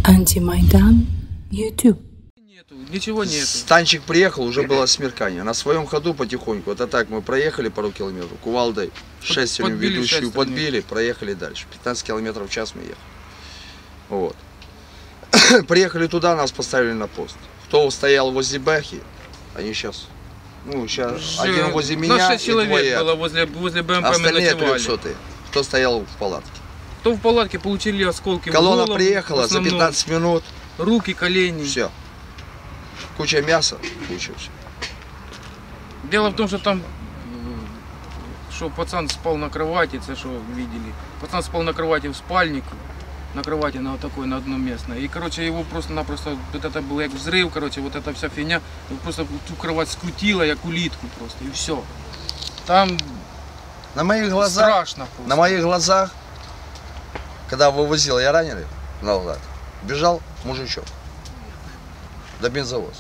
Антимайдан, YouTube. Ничего нет. Станчик приехал, уже было смеркание. На своем ходу потихоньку. Это так, мы проехали пару километров. Кувалдой шестерню ведущую подбили, проехали дальше. 15 километров в час мы ехали. Вот. Приехали туда, нас поставили на пост. Кто стоял возле Бэхи, они сейчас... Ну, сейчас один возле меня 6 человек и было возле БМП, остальные мы ночевали. 300-е. Кто стоял в палатке. Кто в палатке, получили осколки Колонна в голову, приехала за 15 минут. Руки, колени. Все. Куча мяса, куча все. Дело в том, что там, что пацан спал на кровати, это что видели. Пацан спал на кровати в спальнику, на кровати на вот такой, на одноместной. И, короче, его просто-напросто, вот это был как взрыв, короче, вот эта вся фигня, его просто ту кровать скрутила, як улитку просто, и все. Там на моих глазах, страшно просто. На моих глазах, когда вывозил, я раненый назад, бежал мужичок до бензовоз.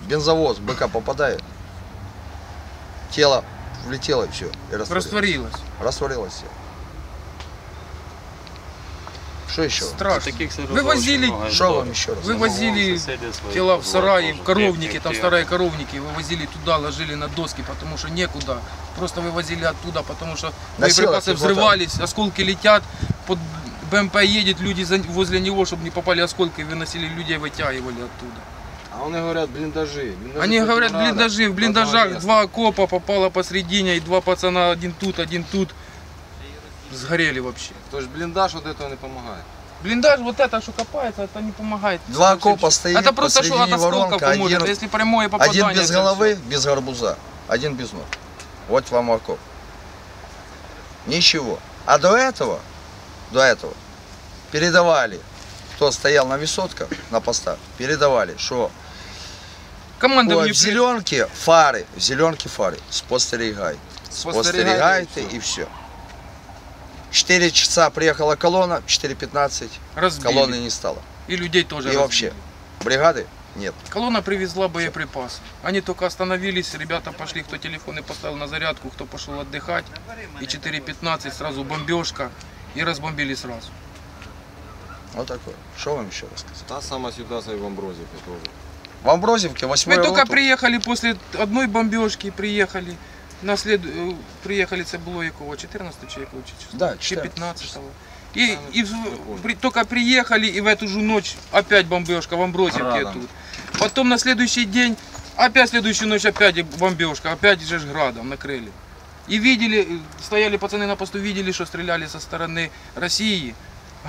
Бензовоз, БК попадает, тело влетело и все, и растворилось. Растворилось все. Что еще? Страшно. Вывозили, что вам еще раз? Вывозили тела в сараи, в коровники, там старые коровники, вывозили туда, ложили на доски, потому что некуда. Просто вывозили оттуда, потому что боеприпасы взрывались, осколки летят, под БМП едет, люди возле него, чтобы не попали осколки, выносили людей, вытягивали оттуда. А они говорят блиндажи. Они говорят блиндажи, в блиндажах 2 окопа попало посредине, и 2 пацана, один тут, сгорели вообще. То есть блиндаж вот этого не помогает? Блиндаж, вот это, что копается, это не помогает. 2 окопа стоит, это просто что от осколков воронка, поможет, если прямое попадание. Один без головы, без гарбуза, один без ног. Вот вам окоп. Ничего. А до этого передавали, кто стоял на высотках, на постах, передавали, что в зеленке фары, спостерегайте. Спостерегайте и все. 4 часа приехала колонна, 4:15 колонны не стало. И людей тоже и разбили. Вообще, бригады нет. Колонна привезла боеприпасы. Они только остановились, ребята пошли, кто телефоны поставил на зарядку, кто пошел отдыхать. И 4:15 сразу бомбежка, и разбомбили сразу. Вот такое. Что вам еще рассказать? Та самая ситуация и в Амброзевке тоже. В Амброзевке 8-й Мы только приехали после одной бомбежки, приехали, приехали, це було якого, 14 чи якого числа? Да, чи 15-го. Только приехали, и в эту же ночь опять бомбежка в Амброзевке тут. Потом на следующий день, опять следующую ночь опять бомбежка, опять же градом накрыли. И видели, стояли пацаны на посту, видели, что стреляли со стороны России.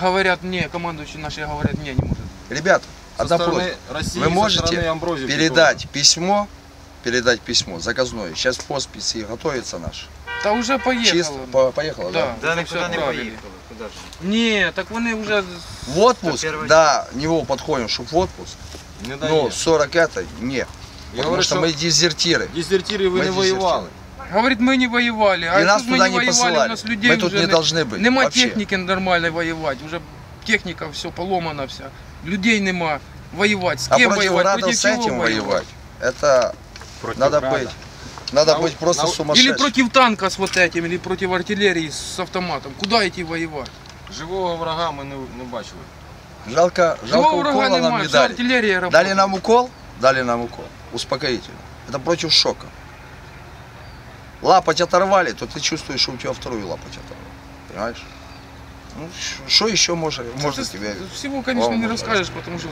Говорят мне, командующие наши говорят, не может. Ребята, одна просьба. Вы можете передать письмо заказное. Сейчас в хосписе готовится наш. Да уже поехало. Чисто поехало, да? Да, никуда не поехали. Куда же? Нет, так вони уже... В отпуск, да, него подходим, чтобы в отпуск. Но 40 это не. Потому что мы дезертиры. Дезертиры вы не воевали. Говорит, мы не воевали. И нас туда не посылали. У нас людей мы тут не должны быть. Нема вообще. Техники нормальной воевать. Уже техника все поломана вся. Людей нема. Воевать. С кем воевать? Против с этим воевать. Это надо быть просто сумасшедшим. Или против танка с вот этим, или против артиллерии с автоматом. Куда идти воевать? Живого врага мы не бачили. Жалко укола нам не дали. Дали нам укол, успокоительный. Это против шока. Лапоть оторвали, то ты чувствуешь, что у тебя вторую лапоть оторвали. Понимаешь? Ну, что еще можно тебе? Всего, конечно, не расскажешь, потому что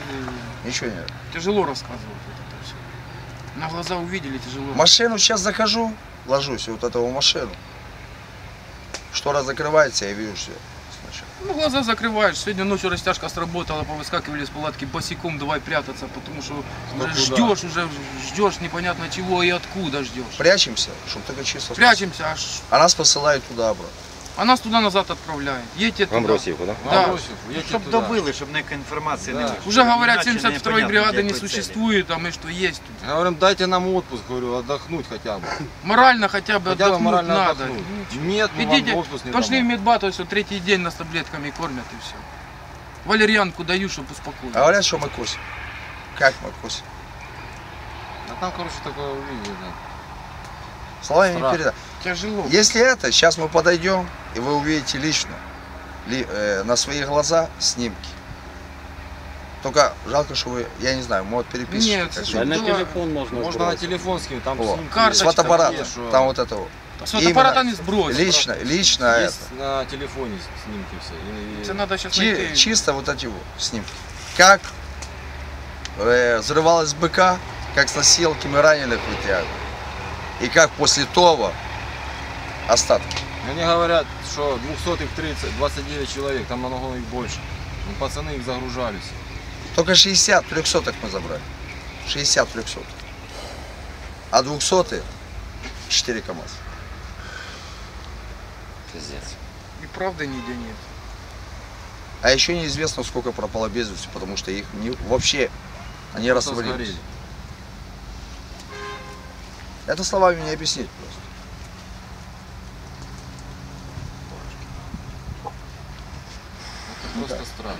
ничего нет. Тяжело рассказывать. На глаза увидели, тяжело. В машину сейчас захожу, ложусь вот эту машину. Штора закрывается, я вижу все. Ну, глаза закрываешь. Сегодня ночью растяжка сработала, повыскакивали с палатки босиком, давай прятаться, потому что уже ждешь непонятно чего и откуда ждешь. Прячемся, чтобы только чисто. Прячемся. А нас посылают туда обратно. А нас туда назад отправляют. Едьте туда. В Амбросиевку, да? Да. Чтобы добыли, чтобы никакой информации не было. Уже говорят, 72-й бригады не существует, а мы что есть тут. Говорим, дайте нам отпуск, говорю, отдохнуть хотя бы. Морально хотя бы отдохнуть надо. Нет, мы идите, вам отпуск не пошли в медбату, все, 3-й день нас таблетками кормят и все. Валерьянку даю, чтобы успокоить. А говорят, что мы косим. Как мы косим? А там, короче, такое увидели. Словами не передать. Тяжело. Если это, сейчас мы подойдем, и вы увидите лично, на свои глаза снимки. Только жалко, что вы, я не знаю, может переписывать. Нет, как-то. слушай, А на да. телефон можно Можно на сбросить. телефон скинуть, там О, снимки карточка с фотоаппарата, есть, что там вот это вот. С фотоаппарата не Именно сбросить. лично это. есть на телефоне снимки все. Это надо сейчас найти. Чисто вот эти вот снимки. Как взрывалась БК, как с носилками раненых вытягивали. И как после того остатки. Они говорят, что 200-х 29 человек, там намного их больше. Ну, пацаны их загружались. Только 60 300-х мы забрали. 60 300-х. А 200-е 4 КАМАЗа. Пиздец. И правды нигде нет. А еще неизвестно, сколько пропало без вести, потому что их вообще они Просто растворились. сгорели. Это словами не объяснить просто. Это просто странно.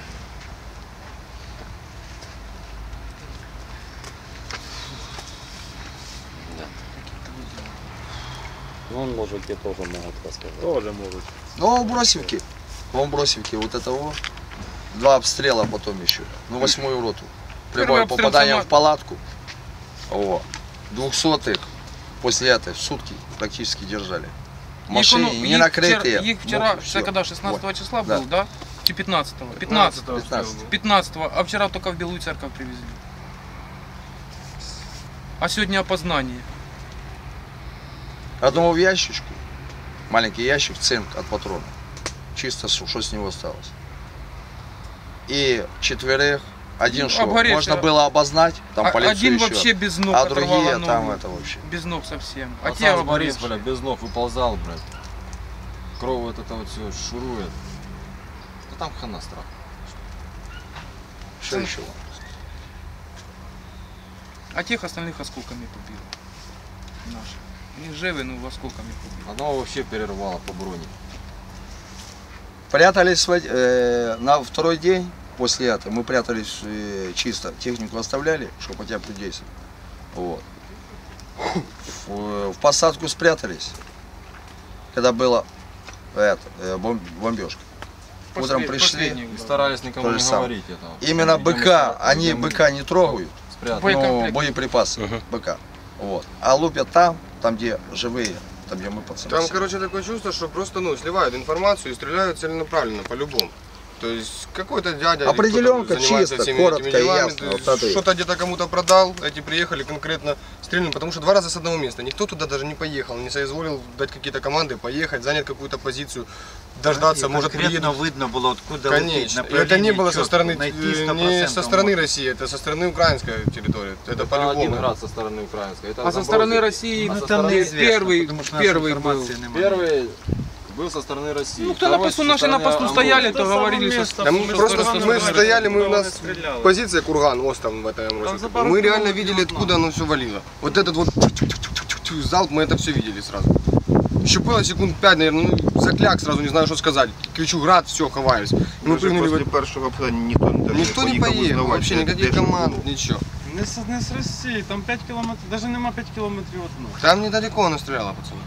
Вон мужики тоже могут рассказать. Тоже может. Ну, в Бросивке вот это вот. 2 обстрела потом еще. Ну, 8-ю роту. Первый Прямое обстрел попадание сама- в палатку. О, 200-х после этой в сутки практически держали. Машины не накрытые. Их вчера, Ну, это всё. когда, 16 Вот. числа Да. был, да? Чи 15-го? 15-го. 15-го, а вчера только в Белую Церковь привезли. А сегодня опознание. Одного в ящичку, маленький ящик, цинк от патрона. Чисто, что с него осталось. И 4, один что Обгоревший. можно было обознать, там по лицу Один еще, вообще без ног а оторвало другие ногу. там это вообще. Без ног совсем. А те Пацан с Борисполя обгоревшие. без ног выползал, блядь. Кровь вот это вот все шурует. Да там хана страх. Что еще? А тех остальных осколками побило. Наши. Они живы, но осколками побило. Одного вообще перервало по броне. Прятались на второй день после этого. Мы прятались чисто, технику оставляли, чтобы хотя бы действовать. Вот. В посадку спрятались, когда была бомбежка. Утром пришли. И старались никому То не же самое. говорить этого. Именно Идем БК, искать, они где мы БК не трогают, спрятались. Боекомплект. боеприпасы БК. Вот. А лупят там, где живые, там, где мы пацаны. Там, сидим. короче, такое чувство, что просто, сливают информацию и стреляют целенаправленно, по-любому. То есть какой-то дядя или Определенка кто-то занимается чисто, всеми коротко этими и делами, ясно, то вот есть это и. что-то где-то кому-то продал, эти приехали конкретно стрельнули, потому что 2 раза с одного места. Никто туда даже не поехал, не соизволил дать какие-то команды, поехать, занять какую-то позицию, дождаться, может конкретно приедут. видно было, откуда Конечно. И это не было со стороны, не со стороны России, это со стороны украинской территории. Это Это один по-любому. град со стороны украинской. Это А со наоборот. стороны России А со Там стороны неизвестно, первый, потому что нашей первый был. информации немає. Первый был со стороны России. Ну, кто на второй посту, со наши на стороны посту Амбона. стояли, то говорили, что... Да мы просто мы стояли, мы у нас стреляли. позиция курган, остров в этом росе. за пару Мы реально километров видели, от откуда оно все валило. Вот этот вот залп, мы это все видели сразу. Еще было секунд 5, наверное, ну, закляк сразу, не знаю, что сказать. Кричу, град, все, ховаюсь. И мы прыгнули в... першого обстрілу Никто не поехал, вообще никаких команд, ничего. Не з Росії, там 5 кілометрів, навіть нема 5 кілометрів від нас. Там недалеко она стреляла, пацаны.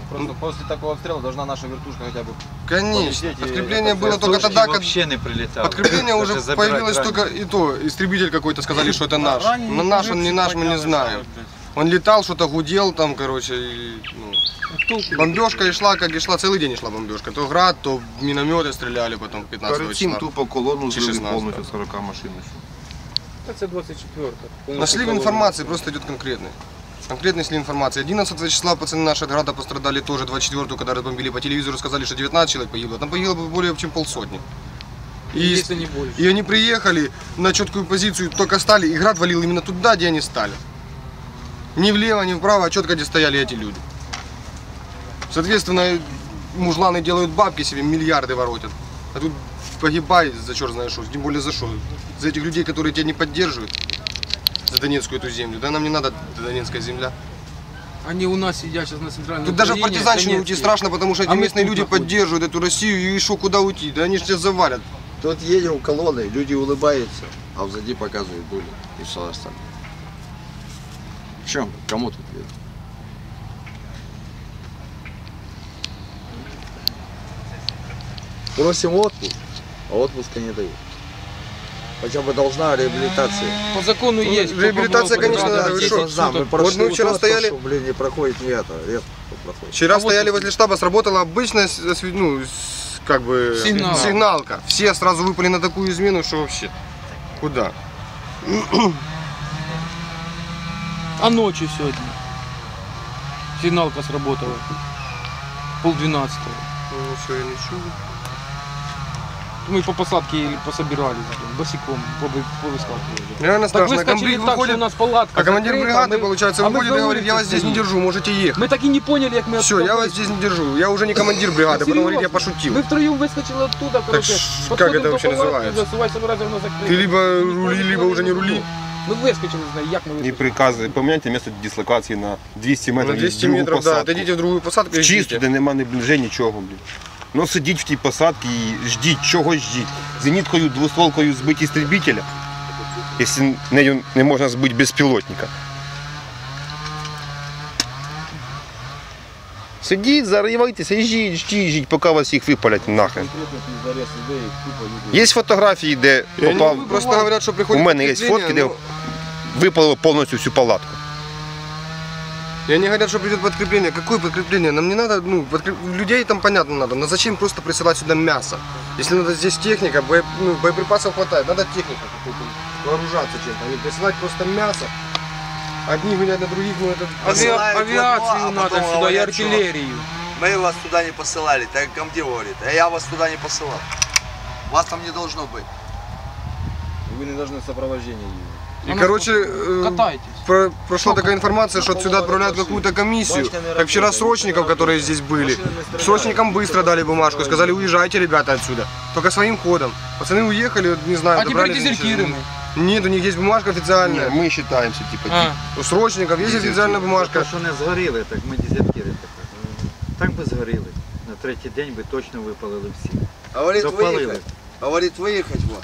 Просто после такого обстрела должна наша вертушка хотя бы... Конечно. Полететь и Подкрепление это было только Вертушки тогда, когда... вообще не прилетали. Подкрепление уже Даже забирать появилось раненых. только и то. Истребитель какой-то сказали, что это наш. Ранені Но наш он не наш, мы не підняли, знаем. блядь. Он летал, что-то гудел там, короче. И, ну, бомбежка и шла, как и шла, целый день и шла бомбежка. То град, то минометы стреляли потом 15 Перед цим числа. тупо колону Чи злили 16. повністю 40 машин. Это 24-ка. Слив информации просто идет конкретный. Конкретный слив информации. 11 числа пацаны наши от града пострадали тоже, 24-го, когда разбомбили по телевизору, сказали, что 19 человек погибло. Там погибло более чем полсотни. Если не больше. И они приехали на четкую позицию, только стали, и град валил именно туда, где они стали. Ни влево, ни вправо, а четко, где стояли эти люди. Соответственно, мужланы делают бабки себе, миллиарды воротят. А тут погибай за черт знает что, тем более за что. За этих людей, которые тебя не поддерживают, за Донецкую эту землю. Да нам не надо Донецкая земля. Они у нас сидят сейчас на центральном Тут даже в Украине, партизанщину Донецке. уйти страшно, потому что эти А мы местные тут люди находимся. поддерживают эту Россию, и что, куда уйти? Да они же тебя завалят. Тут едем колонной, люди улыбаются, а взади показывают дули и все остальное. В чем? Кому тут верить? Просим отпуск, а отпуска не дают. Хотя бы должна реабилитация. По закону есть. кто реабилитация, побывал конечно, под надо, вы ударом, что? 10 суток. Мы Вот прошли мы вчера то, стояли- что, блин, не проходит не это, редко проходит. Вчера А вот стояли это- возле штаба, сработала обычная как бы Сигналка. сигналка. Все сразу выпали на такую измену, что вообще куда? А ночью сегодня сигналка сработала. 11:30. Ну, все, я не чую. Мы по посадке или пособирались, блин, босиком повыскакивали. Реально Так страшно. выскочили Комбриг так, что у выходит, нас палатка а командир закрыта, бригады, мы- получается, а мы выходит и на говорит, я улице вас здесь не стоим. держу, можете ехать. Мы так и не поняли, как мы Все, оттуда я вас вышли. здесь не держу. Я уже не командир бригады, потом говорит, я пошутил. Мы втроем выскочили оттуда, короче. как подходим это до вообще палатки, называется? засувай, собирайся, воно закрыто. Ты либо Ніхто рули, ніколи либо уже не рули. Ми вискочили, не знаю, як ми Не вискочили. приказує, поміняйте місце дислокації на 200 метрів. На 200 в другу метров, да, посадку. отойдите в другую посадку и В чисту, ждите. де нема ні ближе, нічого, блін. Ну сидіть в тій посадці і ждіть, чогось ждіть. Зеніткою, двостволкою збиті істребителя, якщо нею не можна збити безпілотника. Сидіть, заривайтеся і ждіть, поки вас їх випалять нахрен. Є фотографії, де И они попав. просто говорят, что У приходит мене є подкрепление, фотки, де випалило повністю всю палатку. И они говорят, что придет подкрепление. Какое подкрепление? Нам не надо, людей там понятно надо, но зачем просто присылать сюда мясо? Если надо здесь техника, боеприпасов хватает, надо техника какой-то, вооружаться чем-то, а не присылать просто мясо. Одни гонять на других, ну это... Посылают Авиацию одно, а надо потом сюда и говорят, что артиллерию. Мы вас туда не посылали, так комдив говорит, а я вас туда не посылал. Вас там не должно быть. Вы не должны в сопровождении ездить. И, короче, Катайтесь. прошла такая информация, что отсюда отправляют какую-то комиссию. Как вчера срочников, которые здесь были. Срочникам быстро дали бумажку, сказали, уезжайте, ребята, отсюда. Только своим ходом. Пацаны уехали, не знаю, А теперь добрались, дезертиры мы. Нет, у них есть бумажка официальная. Ми вважаємося, типу, У срочников есть официальная бумажка. Що не згоріли, так ми дезертири тепер. Так би згоріли. На третій день би точно випалили всі. Говорит, Допалили. выехать. Говорит, выехать вот.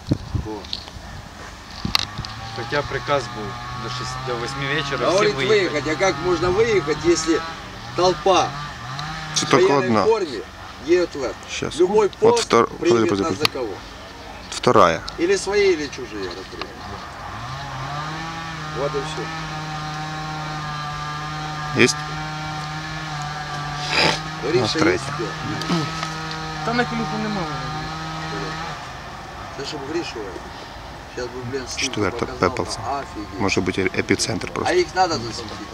Хоча приказ був до 8 вечора Говорит, всім виїхати. выехать. А как можно выехать, если толпа Це в тільки военной одна. форме едет в это? Сейчас. Любой Вот пост подожди, примет нас за кого? Вторая. Или свои, или чужие, например. Вот и все. Есть? Гриша третья. есть где? Та на телефон немає. Да чтобы Гришу сейчас бы, блин, снимки Четвертая показал, Пеплса. офигеть. Может быть эпицентр А просто. их надо засветить,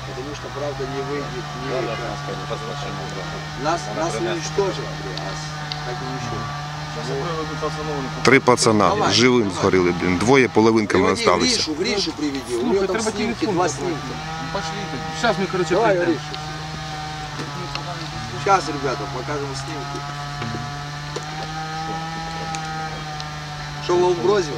потому что, правда, не выйдет, нас уничтожат, так и ничего. 3 пацана живим згоріли, блін. Двоє половинками Приводи залишилися. Гришу приведи, у Слушай, него там треба снимки, телефон 2 попробовать. снимка. Пошли. Сейчас мы, короче, Давай, придем. Гриша. Сейчас, ребята, покажем снимки. Что в Ломброзе?